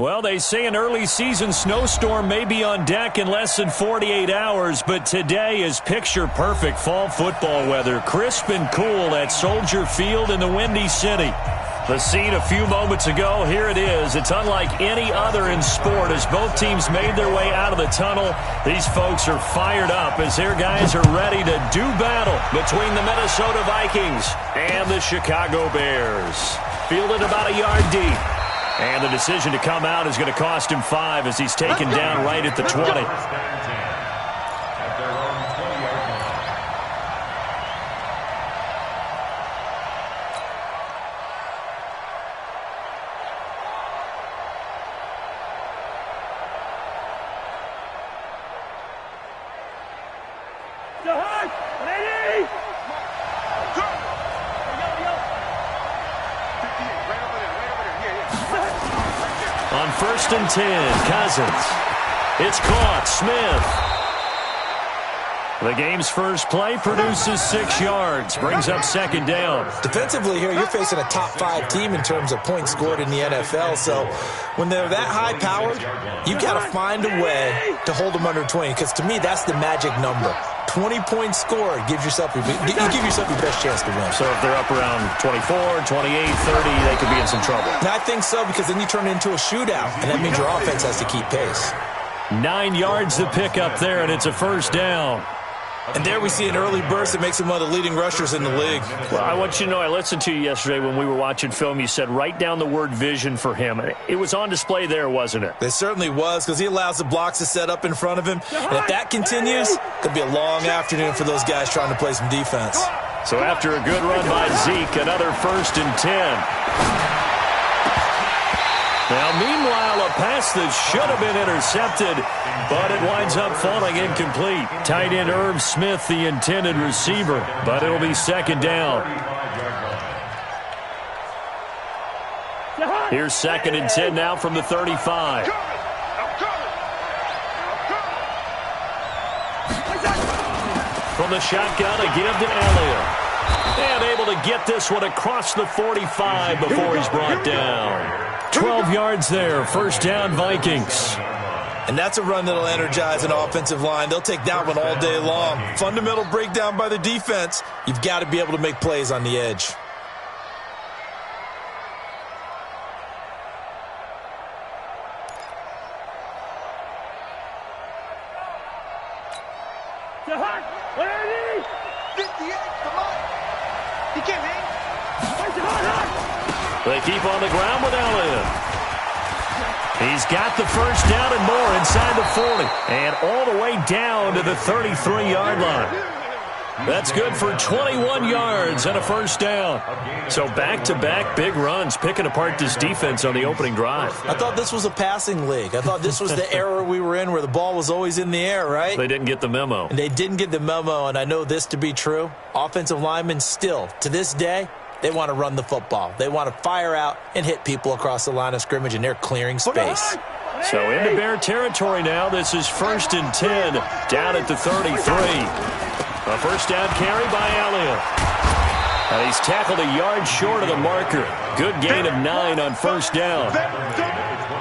Well, they say an early season snowstorm may be on deck in less than 48 hours, but today is picture-perfect fall football weather. Crisp and cool at Soldier Field in the Windy City. The scene a few moments ago, here it is. It's unlike any other in sport as both teams made their way out of the tunnel. These folks are fired up as their guys are ready to do battle between the Minnesota Vikings and the Chicago Bears. Fielded about a yard deep. And the decision to come out is going to cost him 5 as he's taken down right at the 20. On 1st and 10, Cousins. It's caught. Smith. The game's first play produces 6 yards. Brings up 2nd down. Defensively here, you're facing a top 5 team in terms of points scored in the NFL. So when they're that high-powered, you got to find a way to hold them under 20. Because to me, that's the magic number. 20 points scored. You give yourself your best chance to win. So if they're up around 24, 28, 30, they could be in some trouble. And I think so, because then you turn it into a shootout, and that means your offense has to keep pace. 9 yards to pick up there, and it's a 1st down. And there we see an early burst that makes him one of the leading rushers in the league. Well, I want you to know, I listened to you yesterday when we were watching film. You said write down the word vision for him. It was on display there, wasn't it? It certainly was, because he allows the blocks to set up in front of him. And if that continues, it could be a long afternoon for those guys trying to play some defense. So after a good run by Zeke, another 1st and 10. Now, meanwhile, a pass that should have been intercepted, but it winds up falling incomplete. Tight end Irv Smith, the intended receiver, but it'll be 2nd down. Here's 2nd and 10 now from the 35. From the shotgun, a give to Elliott. And able to get this one across the 45 before he's brought down. 12 yards there, 1st down Vikings. And that's a run that'll energize an offensive line. They'll take that one all day long. Fundamental breakdown by the defense. You've got to be able to make plays on the edge. They keep on the ground with Elliott. He's got the 1st down and more inside the 40. And all the way down to the 33-yard line. That's good for 21 yards and a 1st down. So back-to-back big runs, picking apart this defense on the opening drive. I thought this was a passing league. I thought this was the era we were in where the ball was always in the air, right? They didn't get the memo. And they didn't get the memo, and I know this to be true. Offensive linemen still, to this day, they want to run the football. They want to fire out and hit people across the line of scrimmage, and they're clearing space. So into Bear territory now. This is 1st and 10 down at the 33. A 1st down carry by Elliott. And he's tackled a yard short of the marker. Good gain of 9 on 1st down.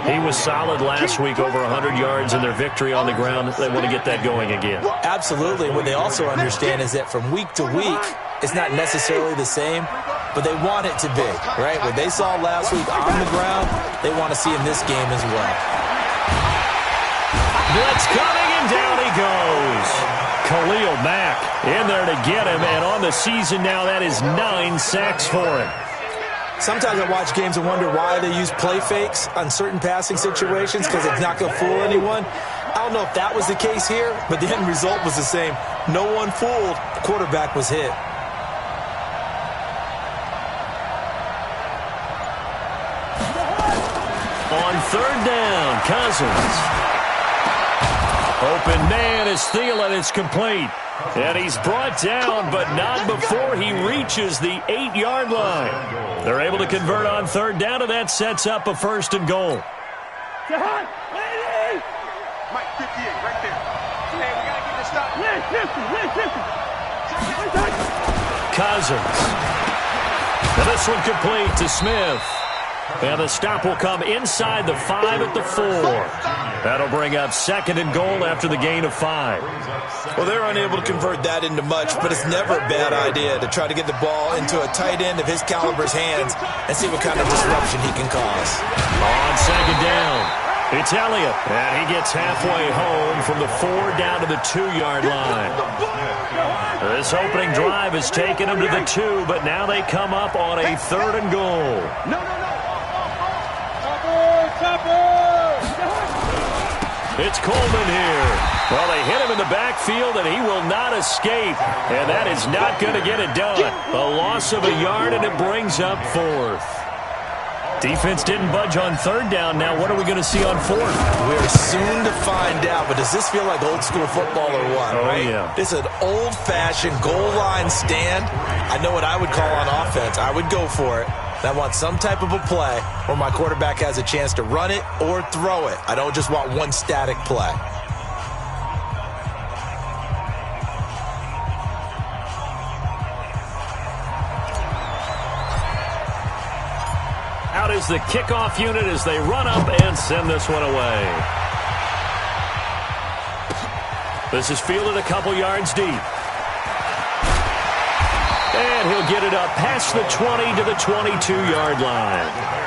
He was solid last week, over 100 yards in their victory on the ground. They want to get that going again. Absolutely. What they also understand is that from week to week, it's not necessarily the same, but they want it to be, right? What they saw last week on the ground, they want to see in this game as well. Blitz coming, and down he goes. Khalil Mack in there to get him, and on the season now, that is 9 sacks for him. Sometimes I watch games and wonder why they use play fakes on certain passing situations, because it's not going to fool anyone. I don't know if that was the case here, but the end result was the same. No one fooled. The quarterback was hit. On 3rd down, Cousins. Open man is Thielen. It's complete. And he's brought down, but not before he reaches the 8-yard line. They're able to convert on 3rd down, and that sets up a 1st and goal. Mike, 58, right there. Hey, we got to get this stop. Cousins. And this one complete to Smith. And the stop will come inside the 5 at the 4. That'll bring up 2nd and goal after the gain of 5. Well, they're unable to convert that into much, but it's never a bad idea to try to get the ball into a tight end of his caliber's hands and see what kind of disruption he can cause. On 2nd down, it's Elliott, and he gets halfway home from the 4 down to the 2-yard line. This opening drive has taken him to the 2, but now they come up on a 3rd and goal. It's Coleman here. Well, they hit him in the backfield, and he will not escape. And that is not going to get it done. A loss of a yard, and it brings up 4th. Defense didn't budge on 3rd down. Now what are we going to see on 4th? We're soon to find out, but does this feel like old school football or what? Oh, right? yeah. This is an old-fashioned goal line stand. I know what I would call on offense. I would go for it. I want some type of a play where my quarterback has a chance to run it or throw it. I don't just want one static play. Out is the kickoff unit as they run up and send this one away. This is fielded a couple yards deep. And he'll get it up past the 20 to the 22-yard line.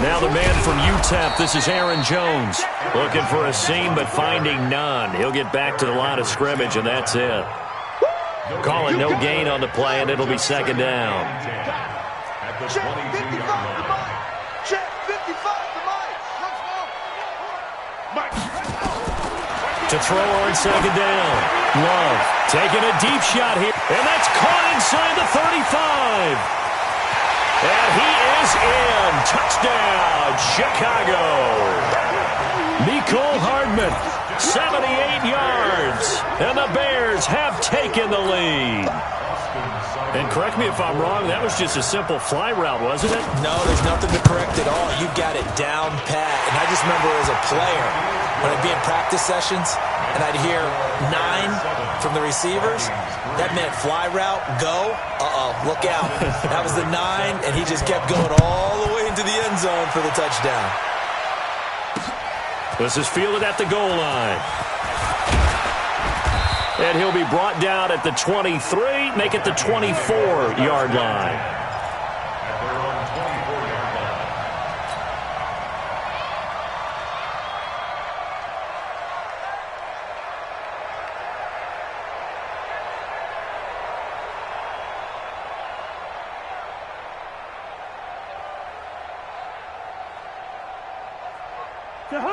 Now the man from UTEP, this is Aaron Jones. Looking for a seam, but finding none. He'll get back to the line of scrimmage, and that's it. Calling no gain on the play, and it'll be 2nd down. Check 55 to Mike. Check 55 to Mike. Let's go. Mike. To throw on 2nd down. Love taking a deep shot here, and that's caught inside the 35. And he is in. Touchdown, Chicago. Mecole Hardman, 78 yards. And the Bears have taken the lead. And correct me if I'm wrong, that was just a simple fly route, wasn't it? No, there's nothing to correct at all. You got it down pat. And I just remember as a player, when I'd be in practice sessions, and I'd hear 9 from the receivers, that meant fly route, go, look out. That was the 9, and he just kept going all the way into the end zone for the touchdown. This is fielded at the goal line. And he'll be brought down at the 23, make it the 24-yard line.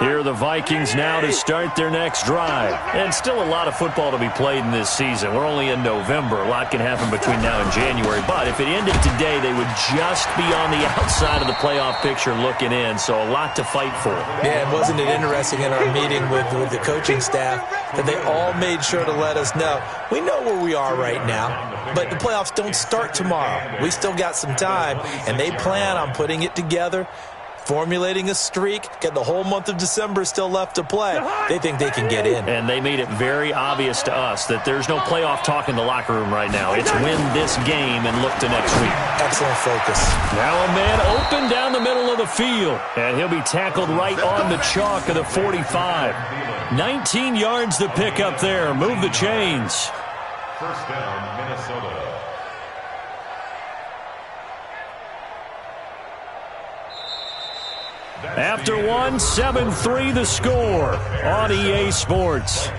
Here are the Vikings now to start their next drive. And still a lot of football to be played in this season. We're only in November. A lot can happen between now and January. But if it ended today, they would just be on the outside of the playoff picture looking in. So a lot to fight for. Yeah, and wasn't it interesting in our meeting with the coaching staff that they all made sure to let us know, we know where we are right now, but the playoffs don't start tomorrow. We still got some time, and they plan on putting it together, formulating a streak, get the whole month of December still left to play. They think they can get in. And they made it very obvious to us that there's no playoff talk in the locker room right now. It's win this game and look to next week. Excellent focus. Now a man open down the middle of the field, and he'll be tackled right on the chalk of the 45. 19 yards to pick up there. Move the chains. First down, Minnesota. After one, 7-3 the score on EA Sports.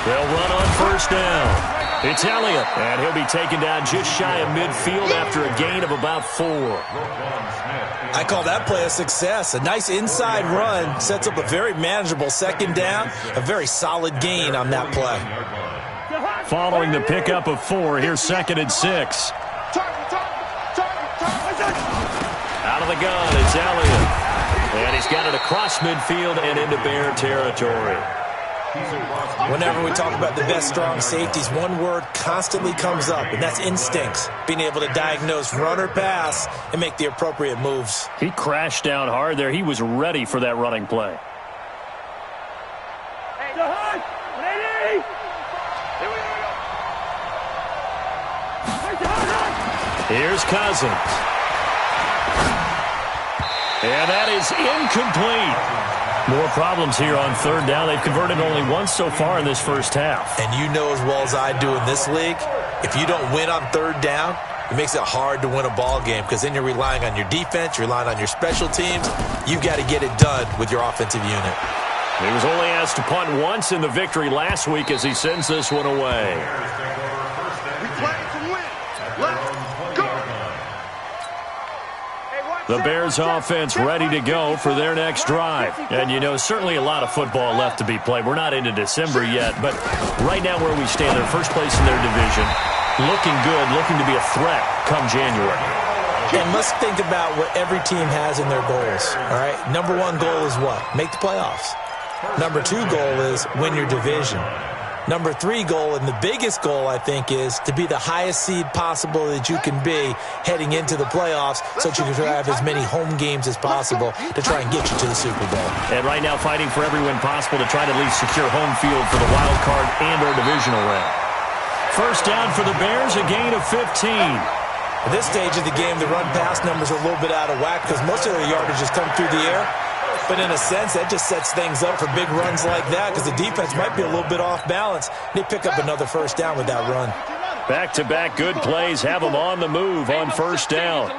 They'll run on first down. It's Elliott, and he'll be taken down just shy of midfield after a gain of about 4. I call that play a success. A nice inside run sets up a very manageable second down, a very solid gain on that play. Following the pickup of 4, here's 2nd and 6. Out of the gun, it's Elliott. And he's got it across midfield and into Bear territory. Whenever we talk about the best strong safeties, one word constantly comes up, and that's instincts. Being able to diagnose run or pass and make the appropriate moves. He crashed down hard there. He was ready for that running play. Here's Cousins. And that is incomplete. More problems here on 3rd down. They've converted only once so far in this first half. And you know as well as I do in this league, if you don't win on 3rd down, it makes it hard to win a ball game because then you're relying on your defense, you're relying on your special teams. You've got to get it done with your offensive unit. He was only asked to punt once in the victory last week as he sends this one away. We play to win. Let's go. The Bears offense ready to go for their next drive. And, you know, certainly a lot of football left to be played. We're not into December yet, but right now where we stand, they're first place in their division, looking good, looking to be a threat come January. And let's think about what every team has in their goals, all right? Number 1 goal is what? Make the playoffs. Number 2 goal is win your division. Number 3 goal, and the biggest goal, I think, is to be the highest seed possible that you can be heading into the playoffs so that you can have as many home games as possible to try and get you to the Super Bowl. And right now fighting for every win possible to try to at least secure home field for the wild card and our divisional round. First down for the Bears, a gain of 15. At this stage of the game, the run-pass numbers are a little bit out of whack because most of their yardage has come through the air. But in a sense, that just sets things up for big runs like that because the defense might be a little bit off balance. They pick up another first down with that run. Back-to-back good plays have them on the move on first down.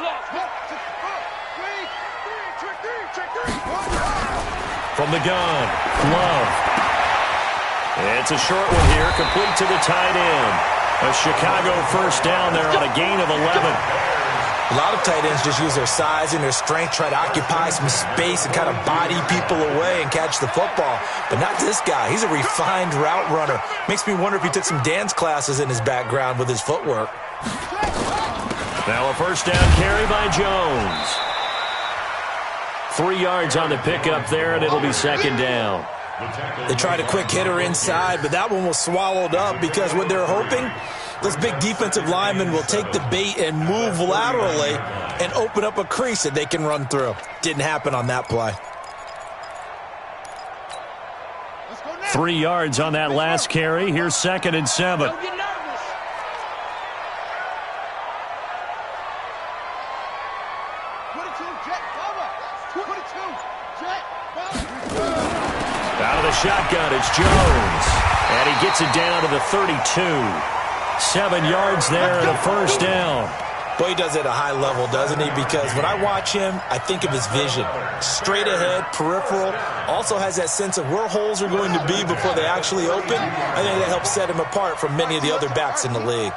From the gun, Love. It's a short one here, complete to the tight end. A Chicago first down there on a gain of 11. A lot of tight ends just use their size and their strength, try to occupy some space and kind of body people away and catch the football. But not this guy. He's a refined route runner. Makes me wonder if he took some dance classes in his background with his footwork. Now a first down carry by Jones. 3 yards on the pickup there, and it'll be second down. They tried a quick hitter inside, but that one was swallowed up because what they're hoping, those big defensive linemen will take the bait and move laterally and open up a crease that they can run through. Didn't happen on that play. 3 yards on that last carry. Here's 2nd and 7. Out of the shotgun, it's Jones. And he gets it down to the 32. 7 yards there and a first down. Boy, he does it at a high level, doesn't he? Because when I watch him, I think of his vision. Straight ahead, peripheral. Also has that sense of where holes are going to be before they actually open. I think that helps set him apart from many of the other backs in the league.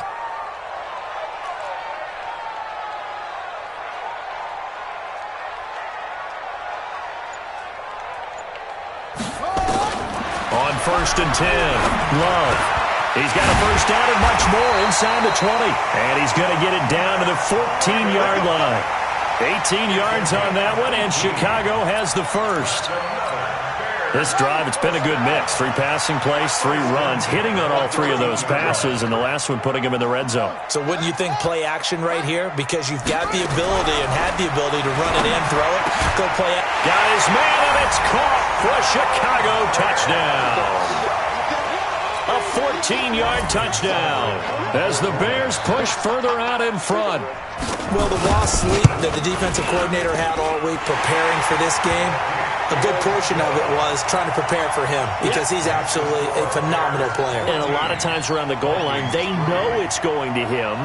On 1st and 10, Love. He's got a first down and much more inside the 20. And he's going to get it down to the 14-yard line. 18 yards on that one, and Chicago has the first. This drive, it's been a good mix. 3 passing plays, 3 runs, hitting on all 3 of those passes, and the last one putting him in the red zone. So wouldn't you think play action right here? Because you've got the ability and had the ability to run it in, throw it, go play it. Got his man, and it's caught for a Chicago touchdown. A 14-yard touchdown as the Bears push further out in front. Well, the lost sleep that the defensive coordinator had all week preparing for this game, a good portion of it was trying to prepare for him because he's absolutely a phenomenal player. And a lot of times around the goal line, they know it's going to him.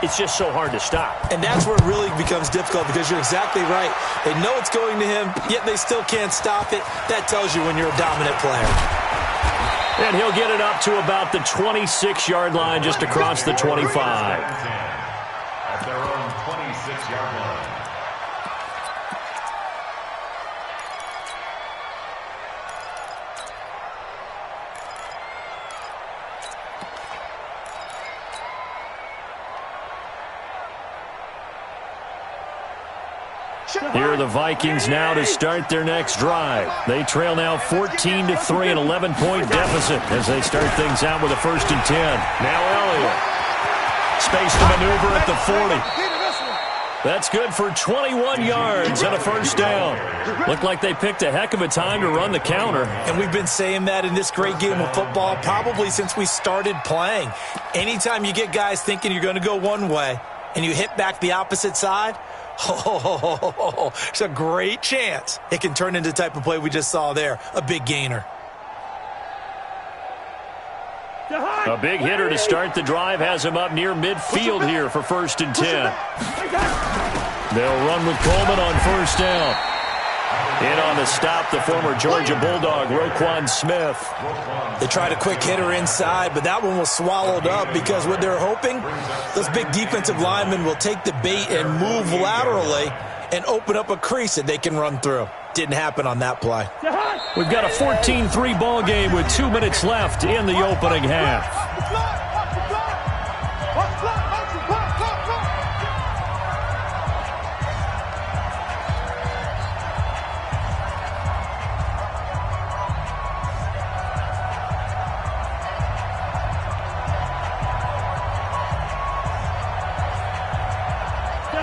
It's just so hard to stop. And that's where it really becomes difficult because you're exactly right. They know it's going to him, yet they still can't stop it. That tells you when you're a dominant player. And he'll get it up to about the 26-yard line, just across the 25. At their own 26-yard line. Here are the Vikings now to start their next drive. They trail now 14-3, an 11-point deficit as they start things out with a 1st and 10. Now Elliott. Space to maneuver at the 40. That's good for 21 yards and a 1st down. Looked like they picked a heck of a time to run the counter. And we've been saying that in this great game of football probably since we started playing. Anytime you get guys thinking you're going to go one way and you hit back the opposite side, it's a great chance it can turn into the type of play we just saw there, a big gainer. A big hitter to start the drive has him up near midfield here for 1st and 10. They'll run with Coleman on 1st down. In on the stop, the former Georgia Bulldog, Roquan Smith. They tried a quick hitter inside, but that one was swallowed up because what they're hoping, those big defensive linemen will take the bait and move laterally and open up a crease that they can run through. Didn't happen on that play. We've got a 14-3 ball game with 2 minutes left in the opening half.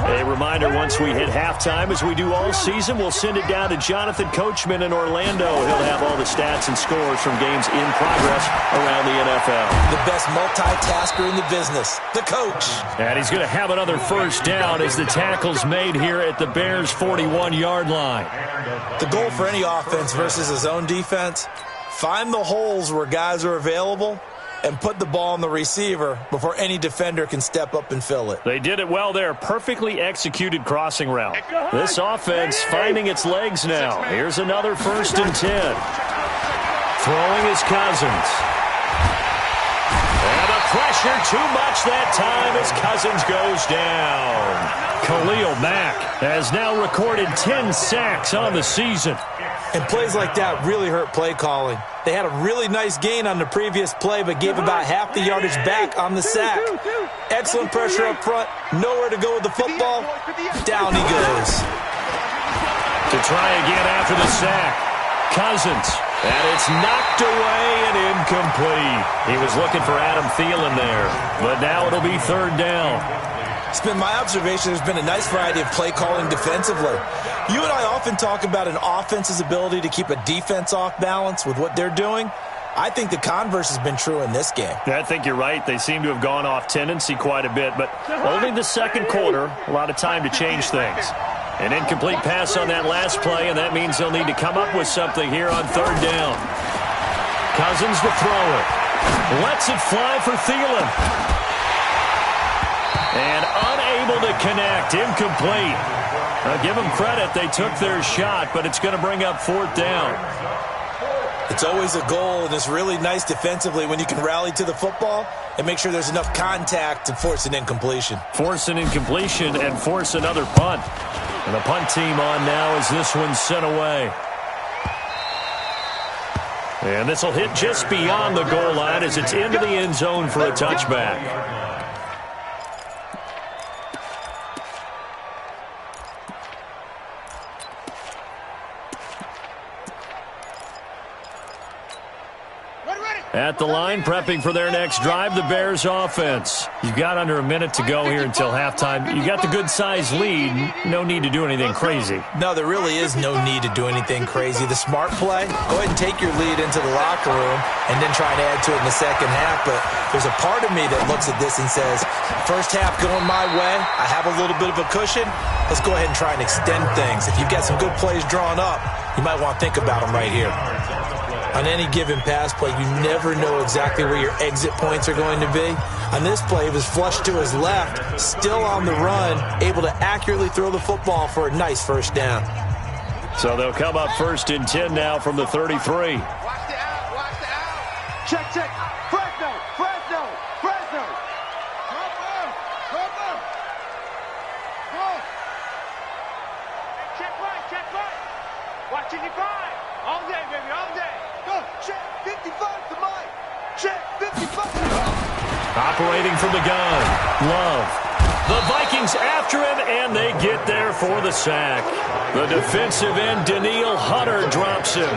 A reminder, once we hit halftime, as we do all season, we'll send it down to Jonathan Coachman in Orlando. He'll have all the stats and scores from games in progress around the NFL. The best multitasker in the business, the coach. And he's going to have another 1st down as the tackle's made here at the Bears' 41-yard line. The goal for any offense versus his own defense, find the holes where guys are available and put the ball on the receiver before any defender can step up and fill it. They did it well there. Perfectly executed crossing route. This offense finding its legs now. Here's another 1st and 10. Throwing is Cousins. And the pressure too much that time as Cousins goes down. Khalil Mack has now recorded 10 sacks on the season. And plays like that really hurt play calling. They had a really nice gain on the previous play, but gave about half the yardage back on the sack. Excellent pressure up front. Nowhere to go with the football. Down he goes. To try again after the sack. Cousins. And it's knocked away and incomplete. He was looking for Adam Thielen there. But now it'll be 3rd down. It's been my observation there's been a nice variety of play calling defensively. You and I often talk about an offense's ability to keep a defense off balance with what they're doing. I think the converse has been true in this game. I think you're right. They seem to have gone off tendency quite a bit, but only the 2nd quarter, a lot of time to change things. An incomplete pass on that last play, and that means they'll need to come up with something here on 3rd down. Cousins to throw it. Lets it fly for Thielen. And unable to connect. Incomplete. I'll give them credit. They took their shot, but it's going to bring up 4th down. It's always a goal, and it's really nice defensively when you can rally to the football and make sure there's enough contact to force an incompletion. Force an incompletion and force another punt. And the punt team on now as this one's sent away. And this will hit just beyond the goal line as it's into the end zone for a touchback. At the line, prepping for their next drive, the Bears offense. You've got under a minute to go here until halftime. You got the good-sized lead. No need to do anything crazy. No, there really is no need to do anything crazy. The smart play, go ahead and take your lead into the locker room and then try and add to it in the 2nd half. But there's a part of me that looks at this and says, 1st half going my way, I have a little bit of a cushion. Let's go ahead and try and extend things. If you've got some good plays drawn up, you might want to think about them right here. On any given pass play, you never know exactly where your exit points are going to be. On this play, it was flushed to his left, still on the run, able to accurately throw the football for a nice 1st down. So they'll come up 1st and 10 now from the 33. Check, check. Fresno, Fresno, Fresno. Cover. Go. Check right. Watching you five. All day, baby, all day. Go. Check 55 to Mike. Check 55. Operating from the gun. Love. The Vikings after him, and they get there for the sack. The defensive end, Danielle Hunter, drops him.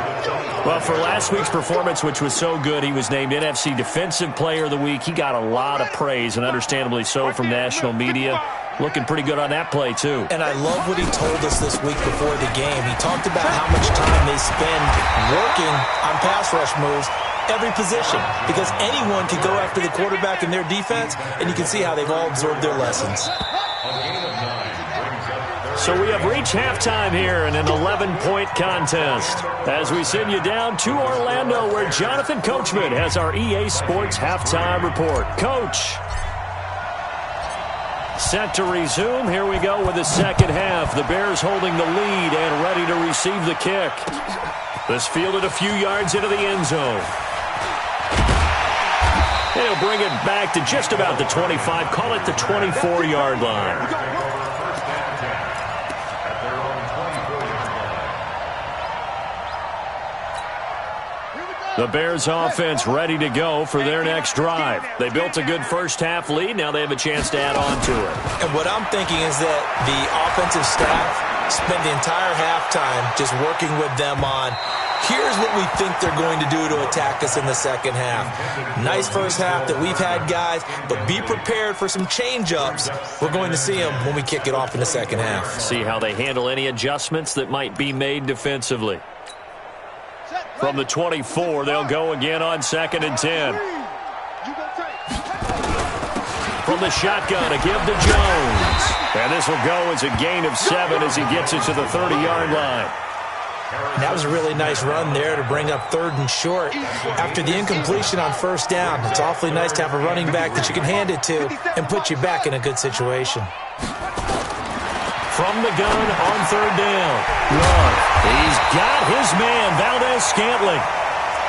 Well, for last week's performance, which was so good, he was named NFC Defensive Player of the Week. He got a lot of praise, and understandably so, from national media. Looking pretty good on that play, too. And I love what he told us this week before the game. He talked about how much time they spend working on pass rush moves, every position, because anyone can go after the quarterback in their defense, and you can see how they've all absorbed their lessons. So we have reached halftime here in an 11-point contest as we send you down to Orlando, where Jonathan Coachman has our EA Sports halftime report. Coach. Set to resume. Here we go with the second half. The Bears holding the lead and ready to receive the kick. This fielded a few yards into the end zone. And he'll bring it back to just about the 25. Call it the 24-yard line. The Bears offense ready to go for their next drive. They built a good first-half lead. Now they have a chance to add on to it. And what I'm thinking is that the offensive staff spent the entire halftime just working with them on, here's what we think they're going to do to attack us in the second half. Nice first half that we've had, guys, but be prepared for some change-ups. We're going to see them when we kick it off in the second half. See how they handle any adjustments that might be made defensively. From the 24, they'll go again on 2nd and 10. From the shotgun, a give to Jones. And this will go as a gain of 7 as he gets it to the 30-yard line. That was a really nice run there to bring up 3rd and short. After the incompletion on first down, it's awfully nice to have a running back that you can hand it to and put you back in a good situation. From the gun on 3rd down. Love. He's got his man, Valdez-Scantling.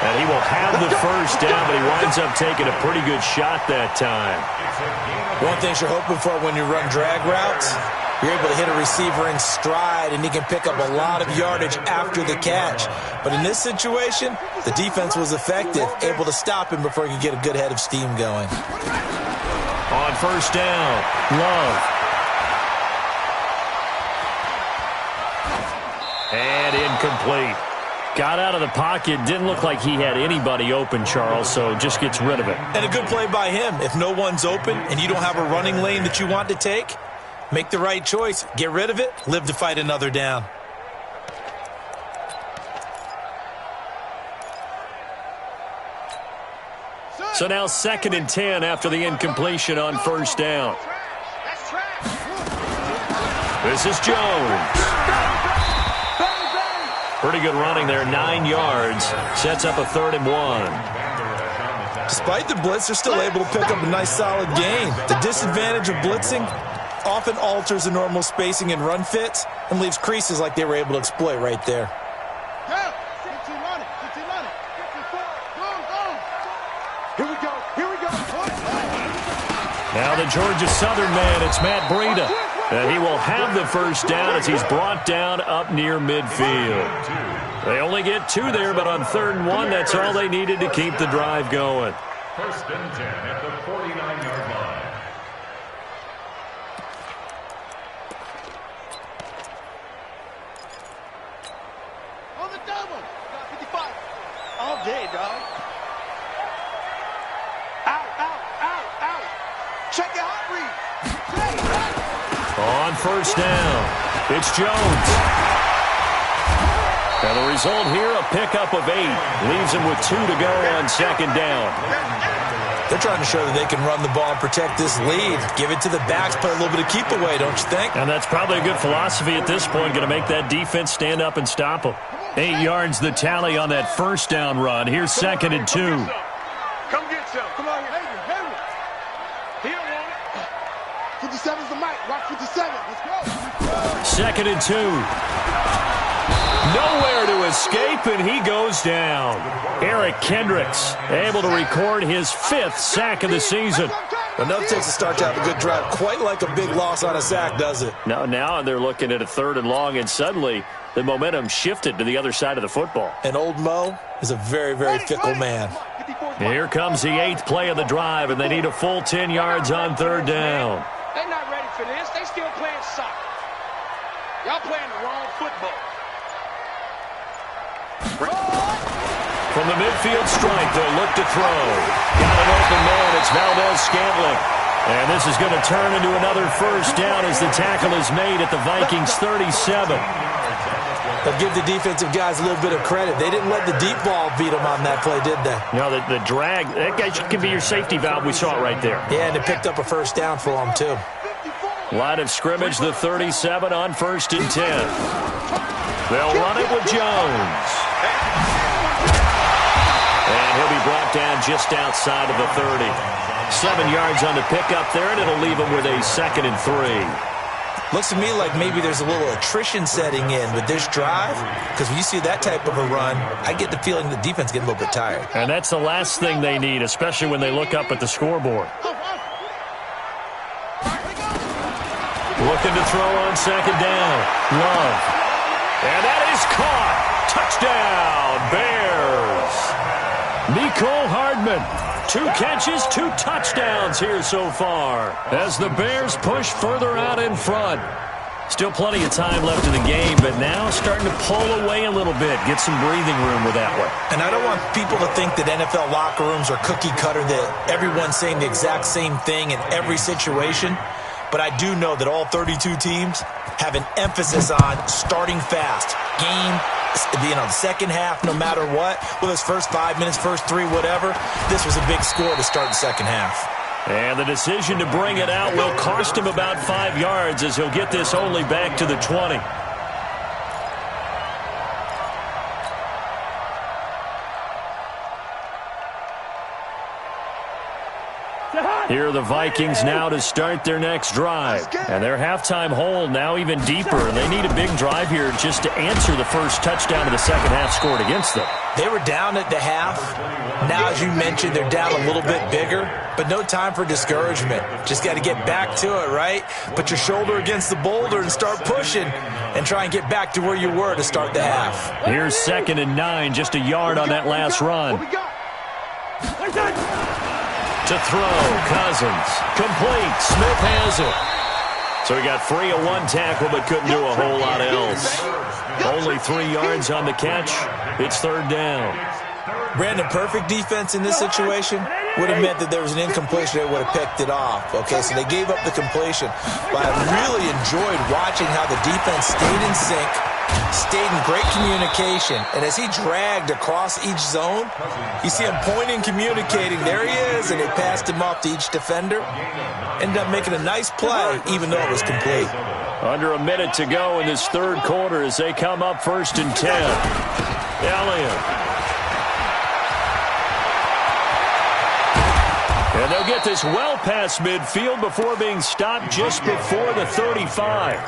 And he will have the first down, but he winds up taking a pretty good shot that time. One thing you're hoping for when you run drag routes, you're able to hit a receiver in stride, and he can pick up a lot of yardage after the catch. But in this situation, the defense was effective, able to stop him before he could get a good head of steam going. On first down, Love. And incomplete. Got out of the pocket. Didn't look like he had anybody open, Charles, so just gets rid of it. And a good play by him. If no one's open and you don't have a running lane that you want to take, make the right choice. Get rid of it. Live to fight another down. So now 2nd and 10 after the incompletion on first down. This is Jones. Pretty good running there, 9 yards. Sets up a 3rd and 1. Despite the blitz, they're still able to pick up a nice solid gain. The disadvantage of blitzing often alters the normal spacing and run fits and leaves creases like they were able to exploit right there. Here we go. Now the Georgia Southern man, it's Matt Breida. And he will have the first down as he's brought down up near midfield. They only get 2 there, but on 3rd and 1, that's all they needed to keep the drive going. 1st and 10 at the 49-yard line. On the double. 55. All day, dog. Out. Check your hot read. On first down, it's Jones. And the result here, a pickup of 8. Leaves him with 2 to go on 2nd down. They're trying to show that they can run the ball and protect this lead. Give it to the backs, play a little bit of keep away, don't you think? And that's probably a good philosophy at this point, going to make that defense stand up and stop them. 8 yards the tally on that first down run. Here's 2nd and 2. Come get some. Come on here. Here, man. 57's the mic. Watch 57. Let's go. 2nd and 2. Nowhere to to escape, and he goes down. Eric Kendricks able to record his 5th sack of the season. Enough takes a start to have a good drive. Quite like a big loss on a sack, does it? Now they're looking at a 3rd and long, and suddenly the momentum shifted to the other side of the football. And old Mo is a very, very fickle man. Here comes the 8th play of the drive, and they need a full 10 yards on 3rd down. They're not ready for this. They still playing soccer. Y'all playing the wrong football. From the midfield stripe, they'll look to throw. Got an open man. It's Valdez-Scantling. And this is going to turn into another 1st down as the tackle is made at the Vikings 37. But give the defensive guys a little bit of credit. They didn't let the deep ball beat them on that play, did they? No, the drag, that guy can be your safety valve. We saw it right there. Yeah, and it picked up a 1st down for them, too. Line of scrimmage, the 37 on 1st and 10. They'll run it with Jones. And he'll be brought down just outside of the 30. 7 yards on the pickup there, and it'll leave him with a 2nd and 3. Looks to me like maybe there's a little attrition setting in with this drive, because when you see that type of a run, I get the feeling the defense getting a little bit tired. And that's the last thing they need, especially when they look up at the scoreboard. Looking to throw on 2nd down. Love. And that is caught. Touchdown, Bears. Mecole Hardman. 2 catches, 2 touchdowns here so far as the Bears push further out in front. Still plenty of time left in the game, but now starting to pull away a little bit, get some breathing room with that one. And I don't want people to think that NFL locker rooms are cookie cutter, that everyone's saying the exact same thing in every situation. But I do know that all 32 teams have an emphasis on starting fast. Game, the second half, no matter what, whether it's first 5 minutes, first 3, whatever, this was a big score to start the second half. And the decision to bring it out will cost him about 5 yards as he'll get this only back to the 20. Here are the Vikings now to start their next drive. And their halftime hole now even deeper. And they need a big drive here just to answer the first touchdown of the second half scored against them. They were down at the half. Now, as you mentioned, they're down a little bit bigger. But no time for discouragement. Just got to get back to it, right? Put your shoulder against the boulder and start pushing. And try and get back to where you were to start the half. Here's 2nd and 9, just a yard on that last run. To throw, Cousins. Complete. Smith has it. So he got free of 1 tackle but couldn't do a whole lot else. Only 3 yards on the catch. It's 3rd down. Brandon, perfect defense in this situation would have meant that there was an incompletion. They would have picked it off. Okay, so they gave up the completion. But I really enjoyed watching how the defense stayed in sync, stayed in great communication. And as he dragged across each zone, you see him pointing, communicating. There he is, and they passed him off to each defender. Ended up making a nice play, even though it was complete. Under a minute to go in this 3rd quarter as they come up 1st and 10. Elliott. And they'll get this well past midfield before being stopped just before the 35.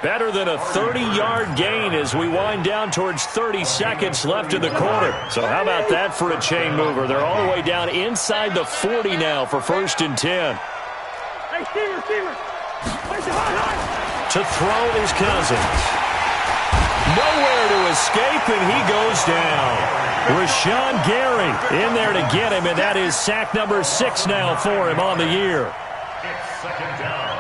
Better than a 30-yard gain as we wind down towards 30 seconds left in the quarter. So how about that for a chain mover? They're all the way down inside the 40 now for 1st and 10. To throw is Cousins. Nowhere to escape, and he goes down. Rashawn Gary in there to get him, and that is sack number 6 now for him on the year. It's 2nd down.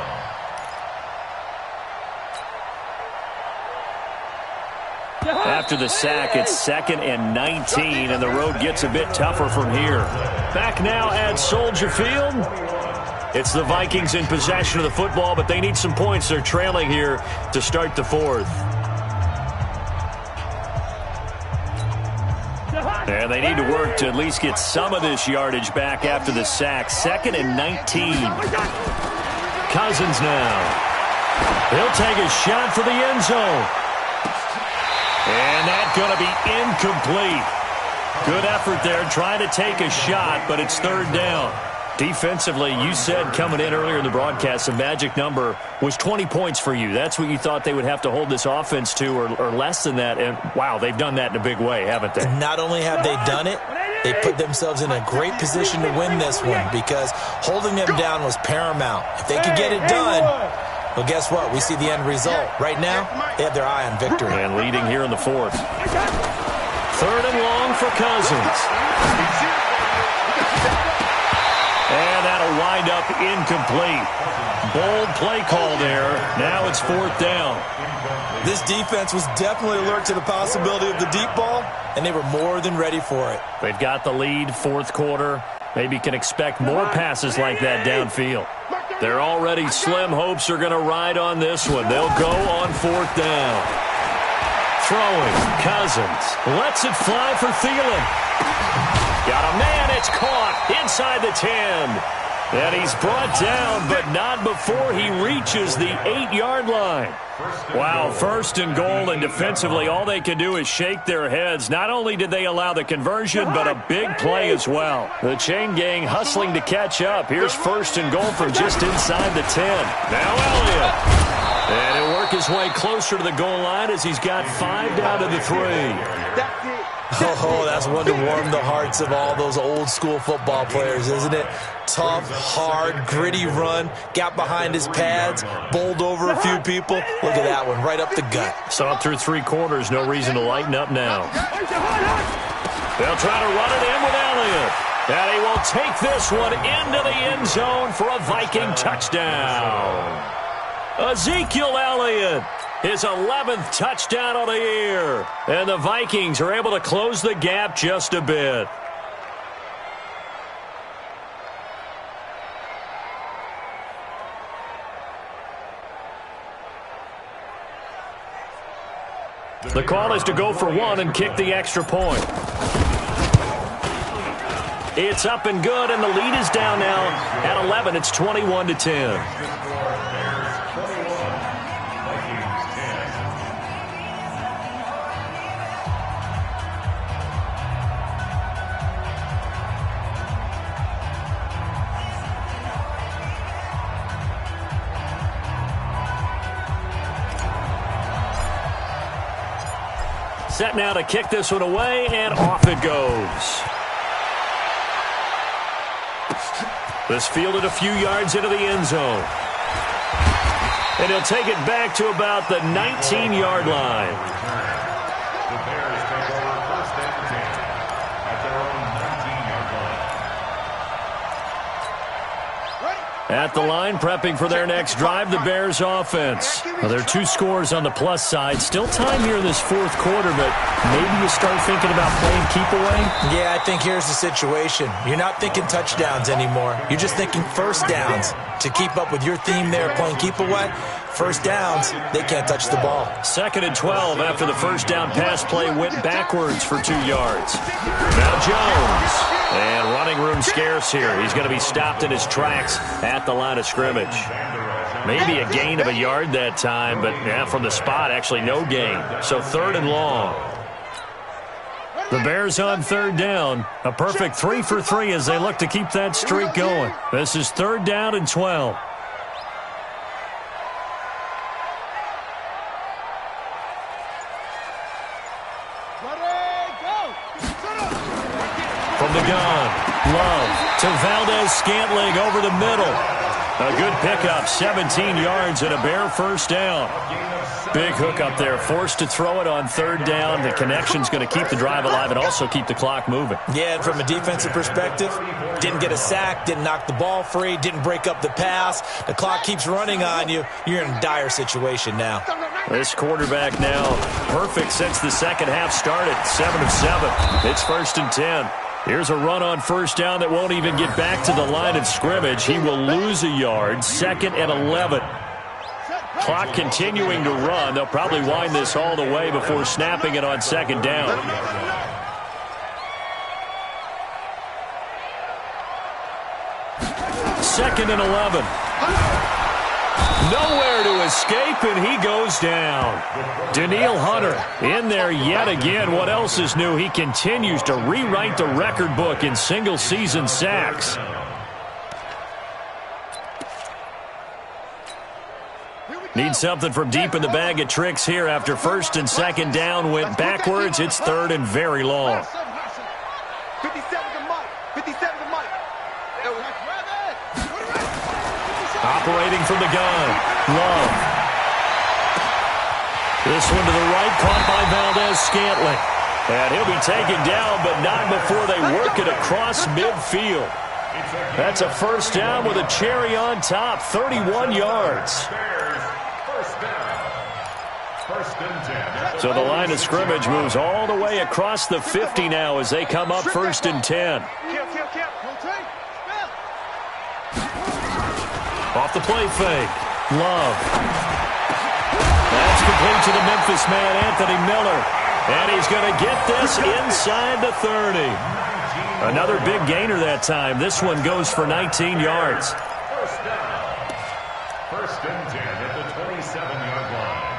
After the sack, it's 2nd and 19, and the road gets a bit tougher from here. Back now at Soldier Field. It's the Vikings in possession of the football, but they need some points. They're trailing here to start the 4th. And they need to work to at least get some of this yardage back after the sack. 2nd and 19. Cousins now. He'll take a shot for the end zone. And that's going to be incomplete. Good effort there trying to take a shot, but it's 3rd down. Defensively, you said coming in earlier in the broadcast, the magic number was 20 points for you. That's what you thought they would have to hold this offense to, or less than that. And, wow, they've done that in a big way, haven't they? And not only have they done it, they put themselves in a great position to win this one because holding them down was paramount. If they could get it done, well, guess what? We see the end result. Right now, they have their eye on victory. And leading here in the fourth. 3rd and long for Cousins. And that'll wind up incomplete. Bold play call there. Now it's 4th down. This defense was definitely alert to the possibility of the deep ball, and they were more than ready for it. They've got the lead, 4th quarter. Maybe can expect more passes like that downfield. Their already slim hopes are going to ride on this one. They'll go on 4th down. Throwing, Cousins lets it fly for Thielen. Got a man, it's caught inside the 10. And he's brought down, but not before he reaches the 8-yard line. Wow, 1st and goal, and defensively all they can do is shake their heads. Not only did they allow the conversion, but a big play as well. The chain gang hustling to catch up. Here's 1st and goal from just inside the 10. Now Elliott. And he'll work his way closer to the goal line as he's got 5 down to the 3. That's it. Oh, that's one to warm the hearts of all those old-school football players, isn't it? Tough, hard, gritty run, got behind his pads, bowled over a few people. Look at that one, right up the gut. So up through 3 quarters, no reason to lighten up now. They'll try to run it in with Elliott. And he will take this one into the end zone for a Viking touchdown. Ezekiel Elliott. His 11th touchdown of the year. And the Vikings are able to close the gap just a bit. The call is to go for 1 and kick the extra point. It's up and good, and the lead is down now at 11. It's 21-10. Set now to kick this one away, and off it goes. This fielded a few yards into the end zone. And he'll take it back to about the 19-yard line. The Bears take over 1st and 10 at their own 19-yard line. At the line, prepping for their next drive, the Bears offense. Well, there are 2 scores on the plus side. Still time here in this 4th quarter, but maybe you start thinking about playing keep away? Yeah, I think here's the situation. You're not thinking touchdowns anymore. You're just thinking 1st downs. To keep up with your theme there, playing keep away, 1st downs, they can't touch the ball. 2nd and 12 after the 1st down pass play went backwards for 2 yards. Now Jones. And running room scarce here. He's going to be stopped in his tracks at the line of scrimmage. Maybe a gain of a yard that time, but yeah, from the spot, actually no gain. So 3rd and long. The Bears on 3rd down. A perfect 3 for 3 as they look to keep that streak going. This is 3rd down and 12. From the gun, Love to Valdez-Scantling over the middle. A good pickup, 17 yards and a Bear 1st down. Big hook up there, forced to throw it on 3rd down. The connection's going to keep the drive alive and also keep the clock moving. Yeah, and from a defensive perspective, didn't get a sack, didn't knock the ball free, didn't break up the pass. The clock keeps running on you. You're in a dire situation now. This quarterback now perfect since the second half started. 7 of 7. It's 1st and 10. Here's a run on 1st down that won't even get back to the line of scrimmage. He will lose a yard. 2nd and 11. Clock continuing to run. They'll probably wind this all the way before snapping it on 2nd down. Second and 11. Nowhere to escape, and he goes down. Danielle Hunter in there yet again. What else is new? He continues to rewrite the record book in single-season sacks. Need something from deep in the bag of tricks here after first and second down went backwards. It's third and very long. 57 to Mike. 57 to Mike. Operating from the gun. Love. This one to the right, caught by Valdez-Scantling. And he'll be taken down, but not before they work it across midfield. That's a first down with a cherry on top, 31 yards. So the line of scrimmage moves all the way across the 50 now as they come up first and 10. Off the play fake. Love. That's complete to the Memphis man, Anthony Miller. And he's going to get this inside the 30. Another big gainer that time. This one goes for 19 yards. First down. First and 10 at the 27-yard line.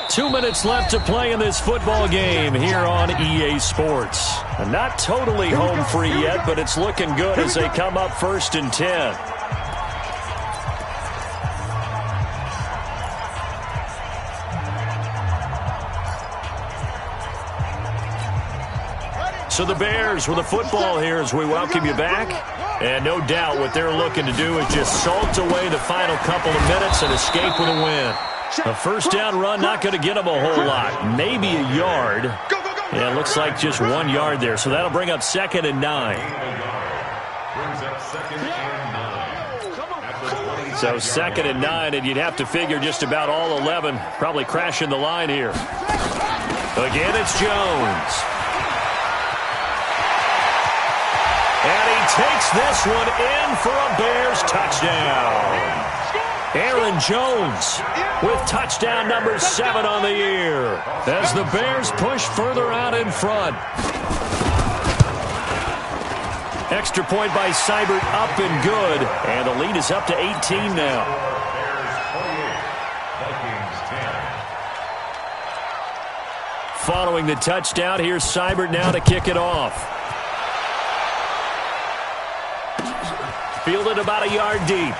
Two minutes left to play in this football game here on EA Sports. Not totally home free yet, but it's looking good as they come up first and 10. So the Bears with the football here as we welcome you back. And no doubt what they're looking to do is just salt away the final couple of minutes and escape with a win. A first down run not going to get them a whole lot. Maybe a yard. Yeah, it looks like just 1 yard there. So that'll bring up second and 9. So second and 9, and you'd have to figure just about all 11 probably crashing the line here. Again, it's Jones. And he takes this one in for a Bears touchdown. Aaron Jones with touchdown number 7 on the year as the Bears push further out in front. Extra point by Seibert up and good. And the lead is up to 18 now. Following the touchdown, here's Seibert now to kick it off. Fielded about a yard deep.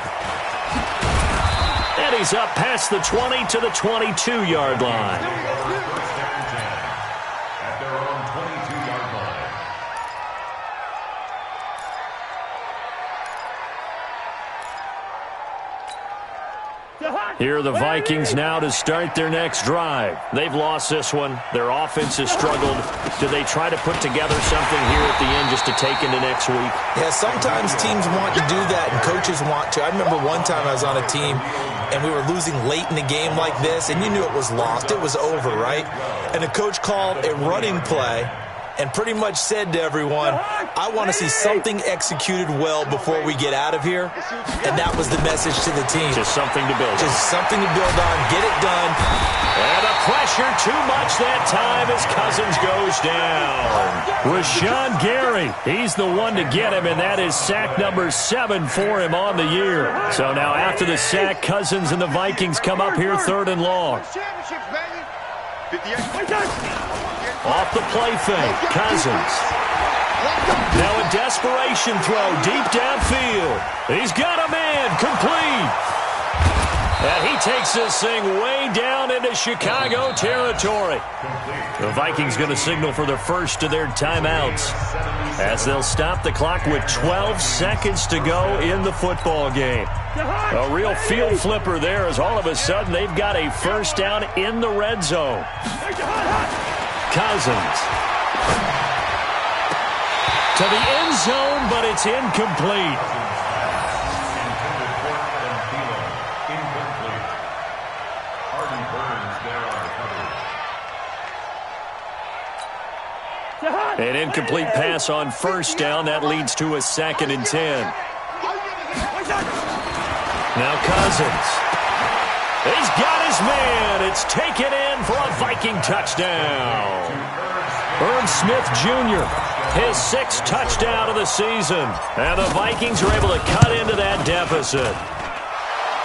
And he's up past the 20 to the 22-yard line. At their own 22-yard line. Here are the Vikings now to start their next drive. They've lost this one. Their offense has struggled. Do they try to put together something here at the end just to take into next week? Yeah, sometimes teams want to do that and coaches want to. I remember one time I was on a team and we were losing late in the game like this, and you knew it was lost. It was over, right? And the coach called a running play and pretty much said to everyone, I want to see something executed well before we get out of here. And that was the message to the team. Just something to build on. Just something to build on. Get it done. And the pressure too much that time as Cousins goes down. Rashawn Gary, he's the one to get him, and that is sack number 7 for him on the year. So now after the sack, Cousins and the Vikings come up here third and long. Off the play fake, Cousins. Now a desperation throw deep downfield. He's got a man, complete. And he takes this thing way down into Chicago territory. The Vikings going to signal for the first of their timeouts as they'll stop the clock with 12 seconds to go in the football game. A real field flipper there as all of a sudden they've got a first down in the red zone. Cousins to the end zone, but it's incomplete. An incomplete pass on first down. That leads to a second and 10. Now Cousins. He's got his man. It's taken in for a Viking touchdown. Irv Smith Jr., his 6th touchdown of the season. And the Vikings are able to cut into that deficit.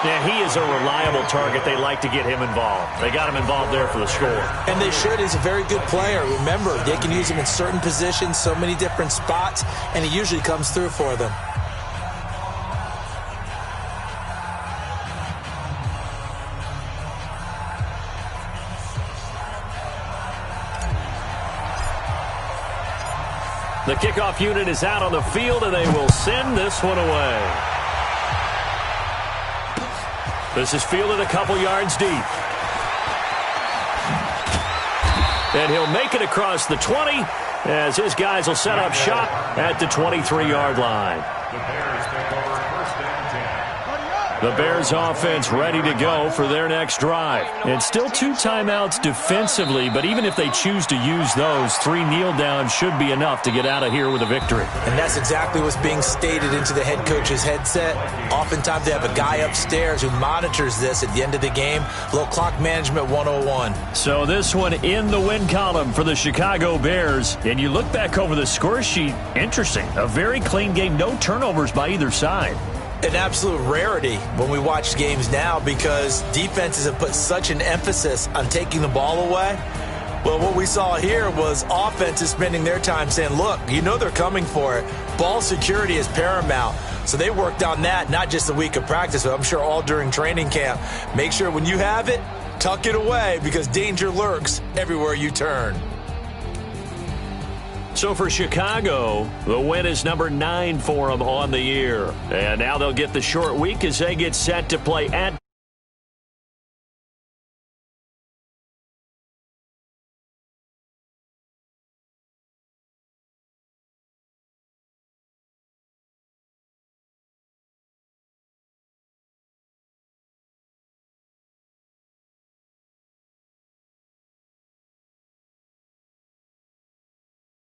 Yeah, he is a reliable target. They like to get him involved. They got him involved there for the score. And they should. He's a very good player. Remember, they can use him in certain positions, so many different spots, and he usually comes through for them. The kickoff unit is out on the field, and they will send this one away. This is fielded a couple yards deep. And he'll make it across the 20 as his guys will set up shop at the 23-yard line. The Bears take over first and 10. The Bears offense ready to go for their next drive. And still 2 timeouts defensively, but even if they choose to use those, 3 kneel downs should be enough to get out of here with a victory. And that's exactly what's being stated into the head coach's headset. Oftentimes they have a guy upstairs who monitors this at the end of the game. A little clock management 101. So this one in the win column for the Chicago Bears. And you look back over the score sheet, interesting. A very clean game, no turnovers by either side. An absolute rarity when we watch games now because defenses have put such an emphasis on taking the ball away. Well, what we saw here was offenses spending their time saying, look, you know they're coming for it. Ball security is paramount. So they worked on that, not just a week of practice, but I'm sure all during training camp. Make sure when you have it, tuck it away because danger lurks everywhere you turn. So for Chicago, the win is number 9 for them on the year. And now they'll get the short week as they get set to play at